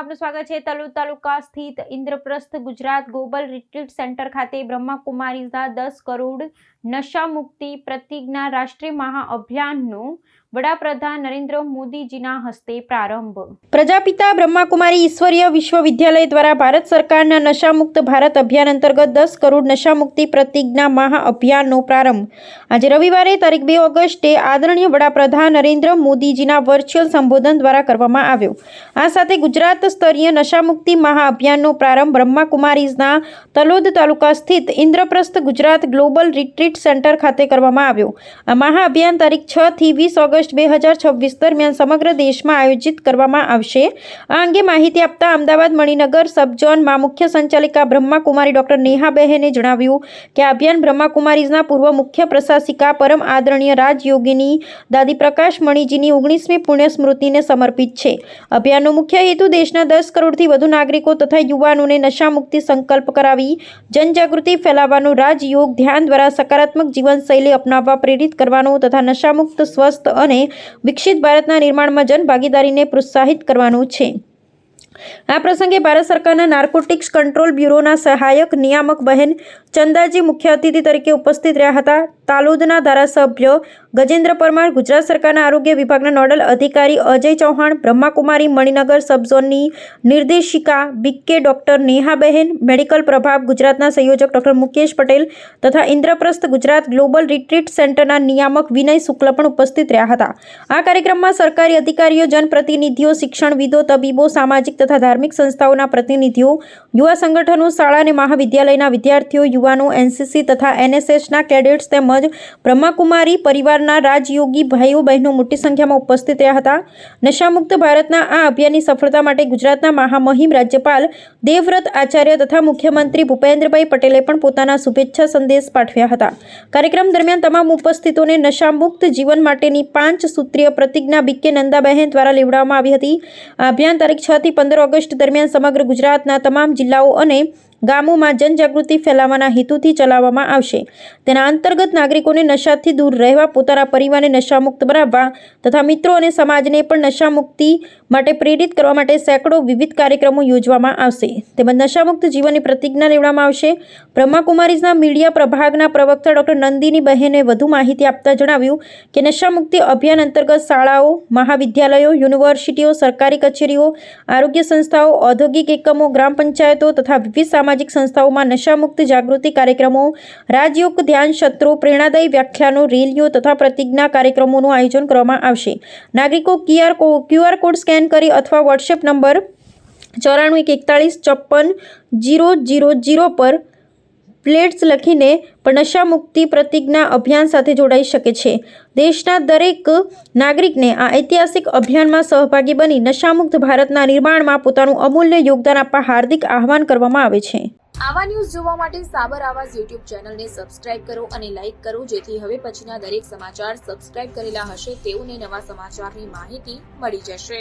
આપનું સ્વાગત છે। તલોદ તાલુકા સ્થિત Indraprastha Gujarat global retreat centre ખાતે બ્રહ્માકુમારીઝના 10 કરોડ નશા મુક્તિ પ્રતિજ્ઞા રાષ્ટ્રીય મહાઅભિયાનનો વડાપ્રધાન નરેન્દ્ર મોદીજીના હસ્તે પ્રારંભ। પ્રજાપિતા બ્રહ્માકુમારી ઈશ્વરીય વિશ્વવિદ્યાલય દ્વારા ભારત સરકારના નશામુક્ત ભારત અભિયાન અંતર્ગત 10 કરોડ નશા મુક્તિ પ્રતિજ્ઞા મહાઅભિયાનનો પ્રારંભ આજે રવિવારે તારીખ 2 ઓગસ્ટે આદરણીય વડાપ્રધાન નરેન્દ્ર મોદીજીના વર્ચ્યુઅલ સંબોધન દ્વારા કરવામાં આવ્યો। આ સાથે ગુજરાત સ્તરીય નશામુક્તિ મહાઅભિયાનનો પ્રારંભ બ્રહ્માકુમારીઝના તલોદ તાલુકા સ્થિત Indraprastha Gujarat global retreat centre ખાતે કરવામાં આવ્યો। આ મહાઅભિયાન તારીખ 6 થી 20 ઓગસ્ટ 2026 દરમિયાન સમગ્ર દેશમાં આયોજિત કરવામાં આવશે। આ અંગે માહિતી આપતા અમદાવાદ મણિનગર સબ ઝોનમાં મુખ્ય સંચાલિકા બ્રહ્માકુમારી ડોક્ટર નેહાબહેને જણાવ્યું કે આ અભિયાન બ્રહ્માકુમારીઝના પૂર્વ મુખ્ય પ્રશાસિકા પરમ આદરણીય રાજયોગિની દાદી પ્રકાશ મણીજીની 19મી પુણ્ય સ્મૃતિને સમર્પિત છે। અભિયાનનો મુખ્ય હેતુ દેશના 10 કરોડથી વધુ નાગરિકો તથા યુવાનોને નશામુક્તિ સંકલ્પ કરાવી જનજાગૃતિ ફેલાવવાનો, રાજયોગ ધ્યાન દ્વારા સકારાત્મક જીવનશૈલી અપનાવવા પ્રેરિત કરવાનો તથા નશામુક્ત સ્વસ્થ અને વિકસિત ભારતના નિર્માણમાં જનભાગીદારીને પ્રોત્સાહિત કરવાનું છે। આ પ્રસંગે ભારત સરકારના નાર્કોટિક્સ કંટ્રોલ બ્યુરોના સહાયક નિયામક બહેન ચંદાજી મુખ્ય અતિથિ તરીકે ઉપસ્થિત રહ્યા હતા। તાલોદના ધારાસભ્ય ગજેન્દ્ર પરમાર, ગુજરાત સરકારના આરોગ્ય વિભાગના નોડલ અધિકારી અજય ચૌહાણ, બ્રહ્માકુમારી મણિનગર સબઝોનની નિર્દેશિકા બીકે ડોક્ટર નેહાબહેન, મેડિકલ પ્રભાગ ગુજરાતના સંયોજક ડોક્ટર મુકેશ પટેલ તથા ઇન્દ્રપ્રસ્થ ગુજરાત ગ્લોબલ રિટ્રીટ સેન્ટરના નિયામક વિનય શુક્લ પણ ઉપસ્થિત રહ્યા હતા। આ કાર્યક્રમમાં સરકારી અધિકારીઓ, જનપ્રતિનિધિઓ, શિક્ષણવિદો, તબીબો, સામાજિક તથા ધાર્મિક સંસ્થાઓના પ્રતિનિધિઓ, યુવા સંગઠનો, શાળા અને મહાવિદ્યાલયના વિદ્યાર્થીઓ, યુવાનો, એનસીસી તથા એનએસએસના કેડેટ્સ તેમજ બ્રહ્માકુમારી પરિવારના રાજયોગી ભાઈઓ બહેનો મોટી સંખ્યામાં ઉપસ્થિત રહ્યા હતા। નશામુક્ત ભારતના આ અભિયાનની સફળતા માટે ગુજરાતના મહામહિમ રાજ્યપાલ દેવવ્રત આચાર્ય તથા મુખ્યમંત્રી ભૂપેન્દ્રભાઈ પટેલે પણ પોતાના શુભેચ્છા સંદેશ પાઠવ્યા હતા। કાર્યક્રમ દરમિયાન તમામ ઉપસ્થિતોને નશામુક્ત જીવન માટેની 5 સૂત્રીય પ્રતિજ્ઞા બીકે નંદાબહેન દ્વારા લેવડાવવામાં આવી હતી। આ અભિયાન તારીખ 6 થી 15 ઓગસ્ટ દરમિયાન સમગ્ર ગુજરાતના તમામ જિલ્લાઓ અને ગામોમાં જનજાગૃતિ ફેલાવવાના હેતુથી ચલાવવામાં આવશે। તેના અંતર્ગત નાગરિકોને નશાથી દૂર રહેવા, પોતાના પરિવારને નશામુક્ત બનાવવા તથા મિત્રો અને સમાજને પણ નશામુક્તિ માટે પ્રેરિત કરવા માટે સેંકડો વિવિધ કાર્યક્રમો યોજવામાં આવશે તેમજ નશામુક્ત જીવનની પ્રતિજ્ઞા લેવડાવવામાં આવશે। બ્રહ્માકુમારીઝના મીડિયા પ્રભાગના પ્રવક્તા ડોક્ટર નંદિની બહેને વધુ માહિતી આપતા જણાવ્યું કે નશામુક્તિ અભિયાન અંતર્ગત શાળાઓ, મહાવિદ્યાલયો, યુનિવર્સિટીઓ, સરકારી કચેરીઓ, આરોગ્ય સંસ્થાઓ, ઔદ્યોગિક એકમો, ગ્રામ પંચાયતો તથા વિવિધ સામાજિક સંસ્થાઓમાં નશામુક્ત જાગૃતિ કાર્યક્રમો, રાજયોગ ધ્યાન સત્રો, પ્રેરણાદાયી વ્યાખ્યાનો, રેલીઓ તથા પ્રતિજ્ઞા કાર્યક્રમોનું આયોજન કરવામાં આવશે। નાગરિકો ક્યુઆર કોડ સ્કેન કરી અથવા વોટ્સએપ નંબર 9414545000 પર પ્લેટ્સ લખીને પણ નશામુક્તિ પ્રતિજ્ઞા અભિયાન સાથે જોડાઈ શકે છે। દેશના દરેક નાગરિકને આ ઐતિહાસિક અભિયાનમાં સહભાગી બની નશામુક્ત ભારતના નિર્માણમાં પોતાનું અમૂલ્ય યોગદાન આપવા હાર્દિક આહવાન કરવામાં આવે છે। આવા ન્યૂઝ જોવા માટે સાબર આવાઝ યુટ્યુબ ચેનલને સબસ્ક્રાઇબ કરો અને લાઇક કરો, જેથી હવે પછીના દરેક સમાચાર સબસ્ક્રાઇબ કરેલા હશે તેઓને નવા સમાચારની માહિતી મળી જશે।